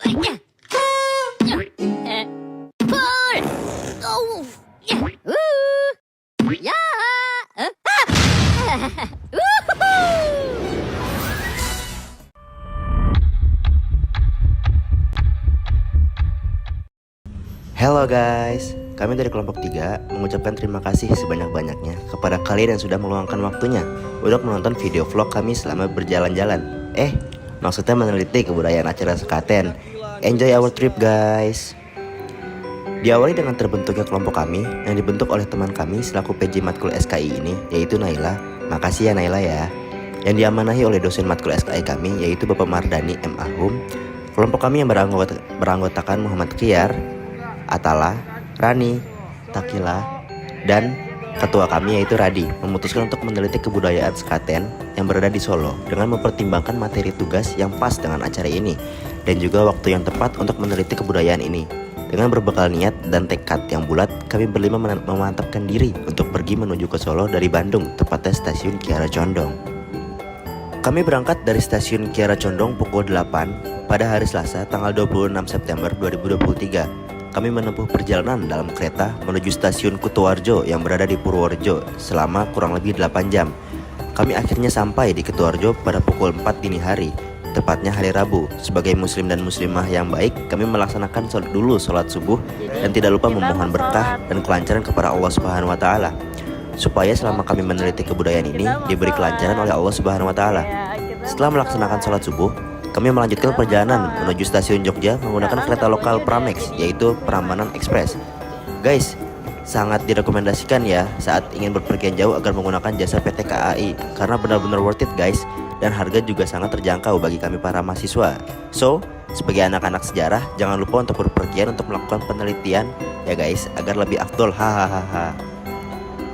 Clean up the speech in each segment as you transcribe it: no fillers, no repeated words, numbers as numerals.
Halo guys, kami dari kelompok 3 mengucapkan terima kasih sebanyak-banyaknya kepada kalian yang sudah meluangkan waktunya untuk menonton video vlog kami selama berjalan-jalan. Maksudnya meneliti kebudayaan acara sekaten. Enjoy our trip guys. Diawali dengan terbentuknya kelompok kami yang dibentuk oleh teman kami selaku PJ Matkul SKI ini, yaitu Naila. Makasih ya Naila ya. Yang diamanahi oleh dosen Matkul SKI kami, yaitu Bapak Mardani M. Ahum. Kelompok kami yang beranggotakan Muhammad Qiyar, Atala, Rani, Takila, dan ketua kami yaitu Radi memutuskan untuk meneliti kebudayaan sekaten yang berada di Solo dengan mempertimbangkan materi tugas yang pas dengan acara ini dan juga waktu yang tepat untuk meneliti kebudayaan ini. Dengan berbekal niat dan tekad yang bulat, kami berlima memantapkan diri untuk pergi menuju ke Solo dari Bandung, tepatnya stasiun Kiara Condong. Kami berangkat dari stasiun Kiara Condong pukul 8 pada hari Selasa tanggal 26 September 2023. Kami menempuh perjalanan dalam kereta menuju stasiun Kutoarjo yang berada di Purworejo selama kurang lebih 8 jam. Kami akhirnya sampai di Kutoarjo pada pukul 4 dini hari, tepatnya hari Rabu. Sebagai muslim dan muslimah yang baik, kami melaksanakan sholat subuh dan tidak lupa memohon berkah dan kelancaran kepada Allah Subhanahu wa taala. Supaya selama kami meneliti kebudayaan ini diberi kelancaran oleh Allah Subhanahu wa taala. Setelah melaksanakan sholat subuh, kami melanjutkan perjalanan menuju stasiun Jogja menggunakan kereta lokal Pramex, yaitu Prambanan Express. Guys, sangat direkomendasikan ya saat ingin berpergian jauh agar menggunakan jasa PT KAI karena benar-benar worth it guys, dan harga juga sangat terjangkau bagi kami para mahasiswa. So, sebagai anak-anak sejarah, jangan lupa untuk berpergian untuk melakukan penelitian ya guys, agar lebih afdol. Hahaha.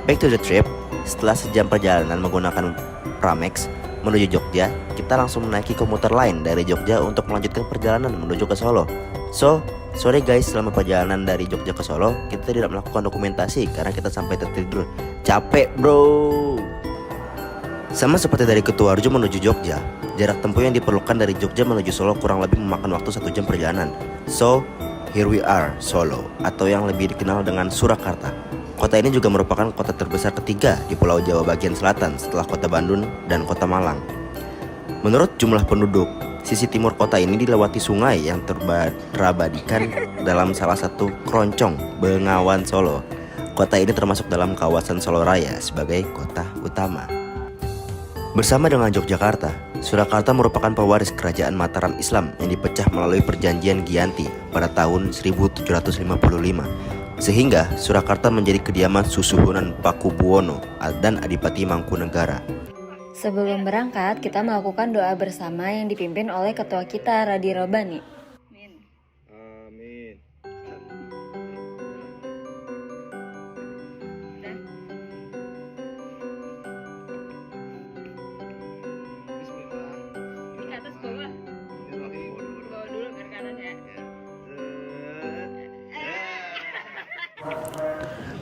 Back to the trip. Setelah sejam perjalanan menggunakan Pramex menuju Jogja, kita langsung menaiki komuter lain dari Jogja untuk melanjutkan perjalanan menuju ke Solo. So, sorry guys, selama perjalanan dari Jogja ke Solo, kita tidak melakukan dokumentasi karena kita sampai tertidur. Capek bro. Sama seperti dari Kutoarjo menuju Jogja, jarak tempuh yang diperlukan dari Jogja menuju Solo kurang lebih memakan waktu 1 jam perjalanan. So, here we are, Solo, atau yang lebih dikenal dengan Surakarta. Kota ini juga merupakan kota terbesar ketiga di Pulau Jawa bagian selatan setelah kota Bandung dan kota Malang. Menurut jumlah penduduk, sisi timur kota ini dilewati sungai yang terabadikan dalam salah satu keroncong Bengawan Solo. Kota ini termasuk dalam kawasan Solo Raya sebagai kota utama. Bersama dengan Yogyakarta, Surakarta merupakan pewaris kerajaan Mataram Islam yang dipecah melalui perjanjian Giyanti pada tahun 1755. Sehingga Surakarta menjadi kediaman Susuhunan Pakubuwono dan Adipati Mangkunegara. Sebelum berangkat, kita melakukan doa bersama yang dipimpin oleh ketua kita, Radi Robani. Amin. Amin. Bismillah. Ke atas bawah. Bawah dulu biar kanan ya.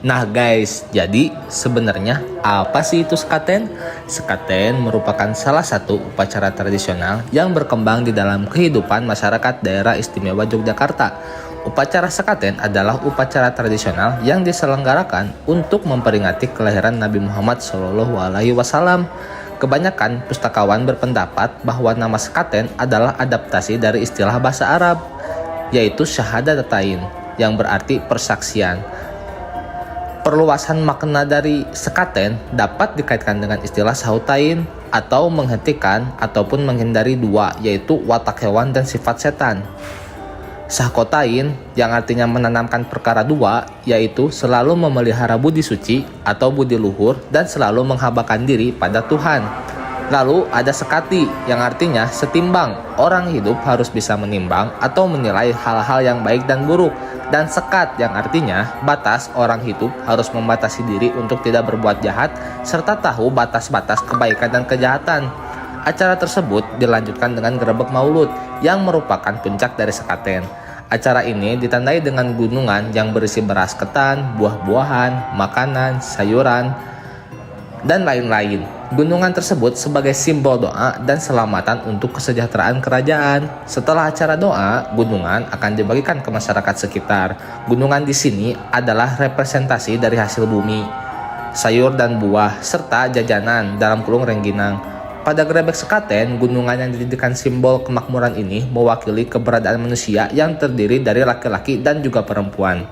Nah guys, jadi sebenarnya apa sih itu sekaten? Sekaten merupakan salah satu upacara tradisional yang berkembang di dalam kehidupan masyarakat daerah istimewa Yogyakarta. Upacara sekaten adalah upacara tradisional yang diselenggarakan untuk memperingati kelahiran Nabi Muhammad SAW. Kebanyakan pustakawan berpendapat bahwa nama sekaten adalah adaptasi dari istilah bahasa Arab, yaitu syahadatain, yang berarti persaksian. Perluasan makna dari sekaten dapat dikaitkan dengan istilah sahutain atau menghentikan ataupun menghindari dua, yaitu watak hewan dan sifat setan. Sahkotain yang artinya menanamkan perkara dua, yaitu selalu memelihara budi suci atau budi luhur dan selalu menghabakan diri pada Tuhan. Lalu ada sekati yang artinya setimbang, orang hidup harus bisa menimbang atau menilai hal-hal yang baik dan buruk. Dan sekat yang artinya batas, orang hidup harus membatasi diri untuk tidak berbuat jahat serta tahu batas-batas kebaikan dan kejahatan. Acara tersebut dilanjutkan dengan Grebek Maulud yang merupakan puncak dari sekaten. Acara ini ditandai dengan gunungan yang berisi beras ketan, buah-buahan, makanan, sayuran, dan lain-lain. Gunungan tersebut sebagai simbol doa dan selamatan untuk kesejahteraan kerajaan. Setelah acara doa, gunungan akan dibagikan ke masyarakat sekitar. Gunungan di sini adalah representasi dari hasil bumi, sayur dan buah, serta jajanan dalam kurung rengginang. Pada Grebek Sekaten, gunungan yang dijadikan simbol kemakmuran ini mewakili keberadaan manusia yang terdiri dari laki-laki dan juga perempuan.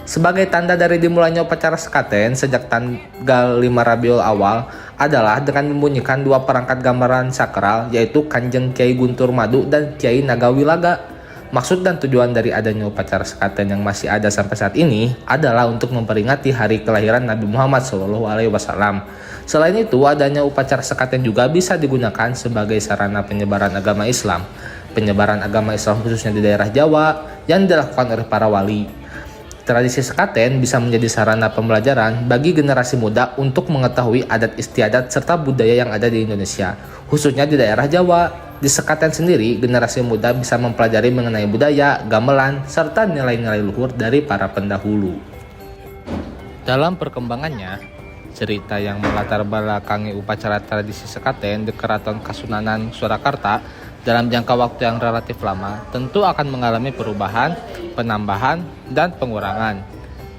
Sebagai tanda dari dimulainya upacara sekaten sejak tanggal 5 Rabiul Awal adalah dengan membunyikan dua perangkat gambaran sakral, yaitu Kanjeng Kiai Guntur Madu dan Kiai Nagawilaga. Maksud dan tujuan dari adanya upacara sekaten yang masih ada sampai saat ini adalah untuk memperingati hari kelahiran Nabi Muhammad SAW. Selain itu, adanya upacara sekaten juga bisa digunakan sebagai sarana penyebaran agama Islam. Penyebaran agama Islam khususnya di daerah Jawa yang dilakukan oleh para wali. Tradisi sekaten bisa menjadi sarana pembelajaran bagi generasi muda untuk mengetahui adat istiadat serta budaya yang ada di Indonesia, khususnya di daerah Jawa. Di sekaten sendiri, generasi muda bisa mempelajari mengenai budaya, gamelan, serta nilai-nilai luhur dari para pendahulu. Dalam perkembangannya, cerita yang melatar belakangi upacara tradisi sekaten di Keraton Kasunanan Surakarta dalam jangka waktu yang relatif lama tentu akan mengalami perubahan, penambahan, dan pengurangan.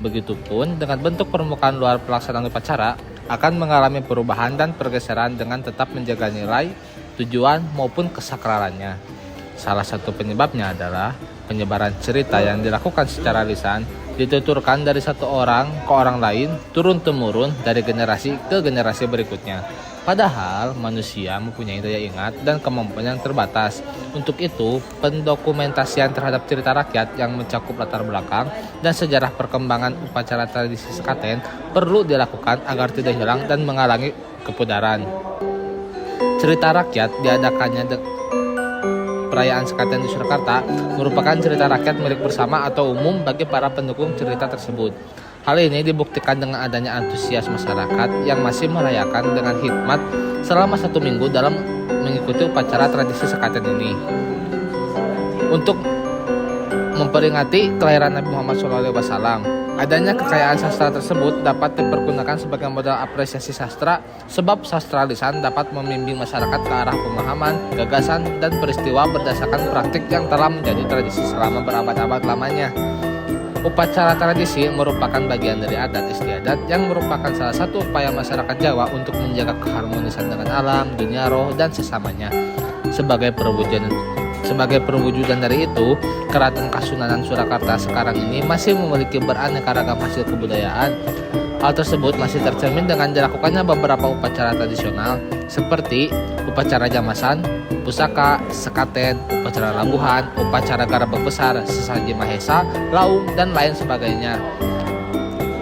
Begitupun dengan bentuk permukaan luar pelaksanaan upacara akan mengalami perubahan dan pergeseran dengan tetap menjaga nilai, tujuan, maupun kesakralannya. Salah satu penyebabnya adalah penyebaran cerita yang dilakukan secara lisan dituturkan dari satu orang ke orang lain, turun-temurun dari generasi ke generasi berikutnya. Padahal manusia mempunyai daya ingat dan kemampuan yang terbatas. Untuk itu, pendokumentasian terhadap cerita rakyat yang mencakup latar belakang dan sejarah perkembangan upacara tradisi sekaten perlu dilakukan agar tidak hilang dan menghalangi kepudaran. Cerita rakyat diadakannya perayaan sekaten di Surakarta merupakan cerita rakyat milik bersama atau umum bagi para pendukung cerita tersebut. Hal ini dibuktikan dengan adanya antusias masyarakat yang masih merayakan dengan hikmat selama 1 minggu dalam mengikuti upacara tradisi sekaten ini. Untuk memperingati kelahiran Nabi Muhammad SAW, adanya kekayaan sastra tersebut dapat dipergunakan sebagai modal apresiasi sastra, sebab sastra lisan dapat membimbing masyarakat ke arah pemahaman, gagasan, dan peristiwa berdasarkan praktik yang telah menjadi tradisi selama berabad-abad lamanya. Upacara tradisi merupakan bagian dari adat istiadat yang merupakan salah satu upaya masyarakat Jawa untuk menjaga keharmonisan dengan alam, dunia roh, dan sesamanya. Sebagai perwujudan dari itu, Keraton Kasunanan Surakarta sekarang ini masih memiliki beraneka ragam hasil kebudayaan. Hal tersebut masih tercermin dengan dilakukannya beberapa upacara tradisional seperti upacara jamasan, pusaka, sekaten, upacara labuhan, upacara garabek besar, sesaji mahesa, laung, dan lain sebagainya.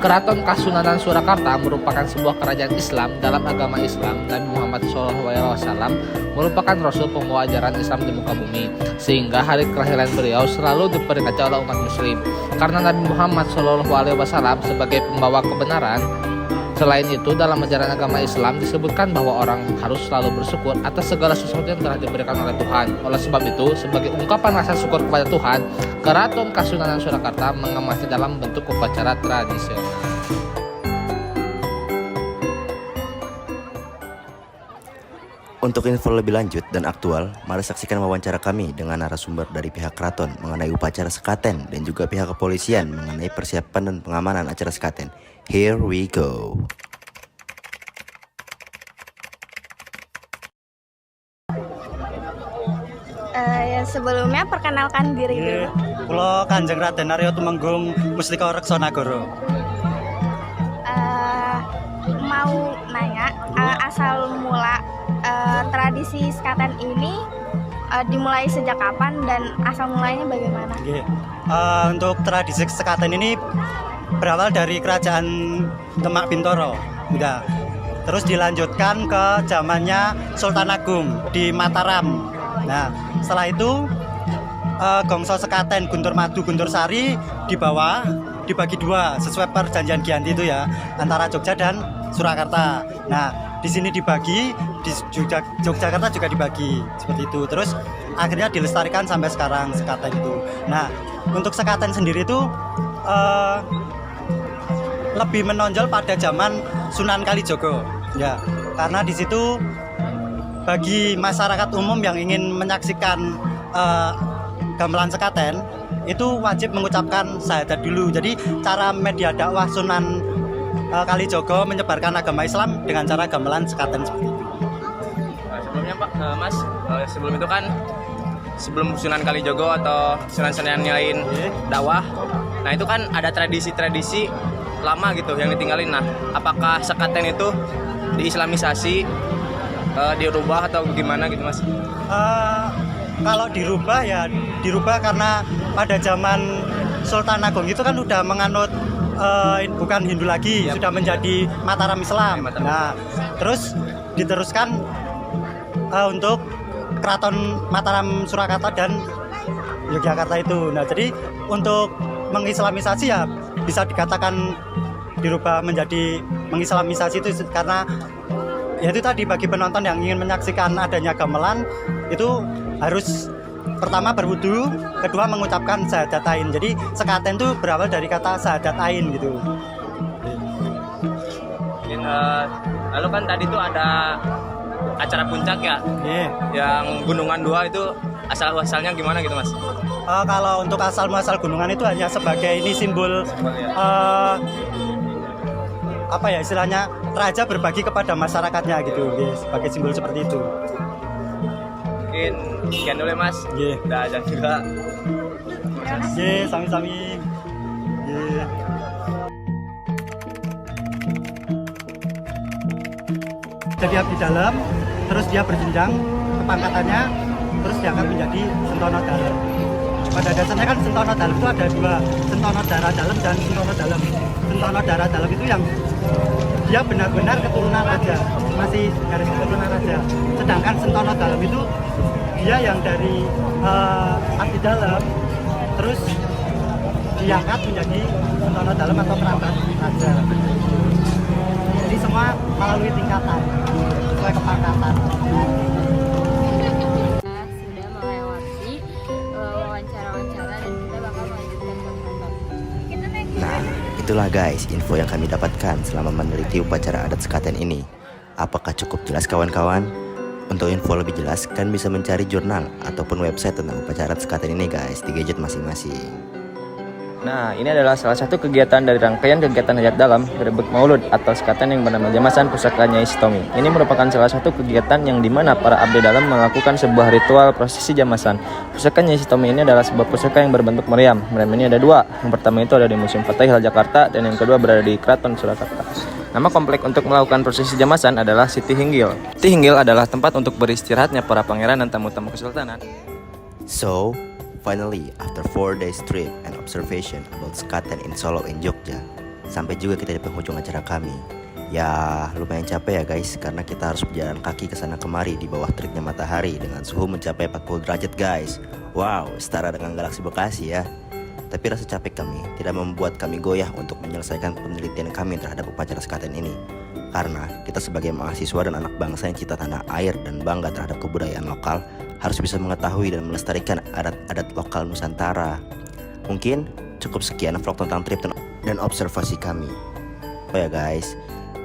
Keraton Kasunanan Surakarta merupakan sebuah kerajaan Islam dalam agama Islam. Nabi Muhammad SAW merupakan Rasul pembawa ajaran Islam di muka bumi, sehingga hari kelahiran beliau selalu diperingati oleh umat Muslim. Karena Nabi Muhammad SAW sebagai pembawa kebenaran. Selain itu, dalam ajaran agama Islam disebutkan bahwa orang harus selalu bersyukur atas segala sesuatu yang telah diberikan oleh Tuhan. Oleh sebab itu, sebagai ungkapan rasa syukur kepada Tuhan, Keraton Kasunanan Surakarta mengemasnya dalam bentuk upacara tradisional. Untuk info lebih lanjut dan aktual, mari saksikan wawancara kami dengan narasumber dari pihak keraton mengenai upacara sekaten dan juga pihak kepolisian mengenai persiapan dan pengamanan acara sekaten. Here we go. Sebelumnya perkenalkan diri dulu. Kula Kanjeng Raden Arya Tumenggung Mustika Reksa Nagara. Mau nanya asal mula tradisi sekaten ini dimulai sejak kapan dan asal mulanya bagaimana? Untuk tradisi sekaten ini berawal dari kerajaan Demak Bintoro, terus dilanjutkan ke zamannya Sultan Agung di Mataram. Nah, setelah itu Gongso Sekaten Guntur Madu Guntur Sari dibawa dibagi dua sesuai perjanjian Giyanti itu ya, antara Jogja dan Surakarta. Nah, di sini dibagi, di Yogyakarta juga dibagi seperti itu. Terus akhirnya dilestarikan sampai sekarang sekaten itu. Nah, untuk sekaten sendiri itu lebih menonjol pada zaman Sunan Kalijogo. Ya, karena di situ bagi masyarakat umum yang ingin menyaksikan gamelan sekaten itu wajib mengucapkan syahadat dulu. Jadi cara media dakwah Sunan Kalijogo menyebarkan agama Islam dengan cara gamelan sekaten seperti itu. Sebelumnya Pak, Mas, sebelum itu kan sebelum Sunan Kalijogo atau Sunan-Sunan lain dakwah, nah itu kan ada tradisi-tradisi lama gitu yang ditinggalin. Nah, apakah sekaten itu diislamisasi, dirubah atau gimana gitu Mas? Kalau dirubah ya dirubah karena pada zaman Sultan Agung itu kan udah menganut bukan Hindu lagi, sudah menjadi Mataram Islam. Nah, terus diteruskan untuk Keraton Mataram Surakarta dan Yogyakarta itu. Nah, jadi untuk mengislamisasi ya bisa dikatakan dirubah menjadi mengislamisasi itu karena ya itu tadi bagi penonton yang ingin menyaksikan adanya gamelan itu harus pertama berwudu, kedua mengucapkan syahadatain. Jadi sekaten itu berawal dari kata syahadatain gitu. Lalu kan tadi tuh ada acara puncak ya, yang Gunungan 2 itu asal-usulnya gimana gitu Mas? Kalau untuk asal-muasal gunungan itu hanya sebagai ini simbol apa ya istilahnya raja berbagi kepada masyarakatnya gitu, sebagai simbol seperti itu. Mungkin sekian dulu ya Mas. Udah aja juga. Sami-sami. Jadi abdi dalam, terus dia berjenjang kepangkatannya, terus dia akan menjadi sentono dalam. Pada dasarnya kan sentono dalam itu ada dua, sentono darah dalam dan sentono dalam. Sentono darah dalam itu yang dia benar-benar keturunan raja, masih garis keturunan raja. Sedangkan sentono dalam itu dia yang dari abdi dalam, terus diangkat menjadi sentono dalam atau perangkat raja. Jadi semua melalui tingkatan sesuai kepangkatan. Sudah melewati wawancara-wawancara dan kita bakal melanjutkan ke kantor. Nah, itulah guys info yang kami dapatkan selama meneliti upacara adat sekaten ini. Apakah cukup jelas kawan-kawan? Untuk info lebih jelas, kalian bisa mencari jurnal ataupun website tentang upacara adat sekaten ini guys di gadget masing-masing. Nah, ini adalah salah satu kegiatan dari rangkaian kegiatan hajat dalam Grebek Maulud atau sekaten yang bernama Jamasan Pusaka Nyai Sitomi. Ini merupakan salah satu kegiatan yang dimana para abdi dalam melakukan sebuah ritual prosesi jamasan. Pusaka Nyai Sitomi ini adalah sebuah pusaka yang berbentuk meriam. Meriam ini ada dua. Yang pertama itu ada di Museum Fatahil Jakarta dan yang kedua berada di Keraton Surakarta. Nama komplek untuk melakukan prosesi jamasan adalah Siti Hinggil. Siti Hinggil adalah tempat untuk beristirahatnya para pangeran dan tamu-tamu kesultanan. So, finally, after 4 days trip and observation about sekaten in Solo and Jogja, sampai juga kita di penghujung acara kami. Ya, lumayan capek ya guys, karena kita harus berjalan kaki ke sana kemari di bawah teriknya matahari dengan suhu mencapai 40 derajat guys. Wow, setara dengan galaksi Bekasi ya. Tapi rasa capek kami tidak membuat kami goyah untuk menyelesaikan penelitian kami terhadap upacara sekaten ini. Karena kita sebagai mahasiswa dan anak bangsa yang cinta tanah air dan bangga terhadap kebudayaan lokal, harus bisa mengetahui dan melestarikan adat-adat lokal Nusantara. Mungkin cukup sekian vlog tentang trip dan observasi kami. Oh ya guys,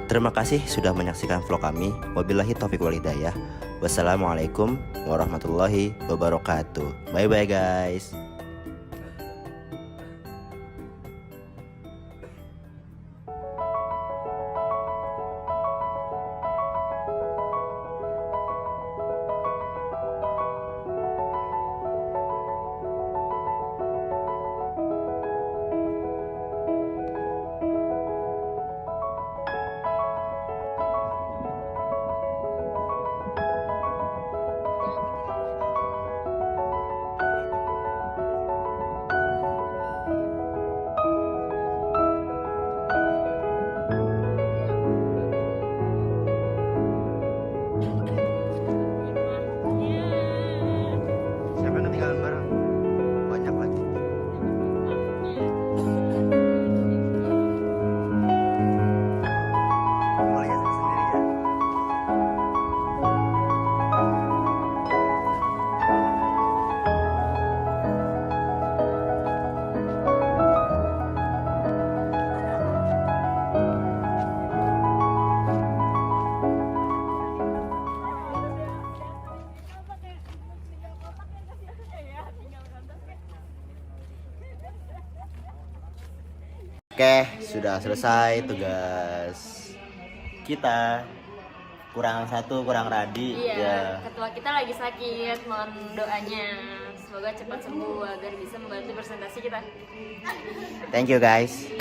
terima kasih sudah menyaksikan vlog kami. Wabillahi taufiq wal hidayah. Wassalamualaikum warahmatullahi wabarakatuh. Bye bye guys. Oke, sudah selesai tugas kita. Kurang satu, kurang Radi. Iya, ketua kita lagi sakit, mohon doanya. Semoga cepat sembuh agar bisa membantu presentasi kita. Thank you guys.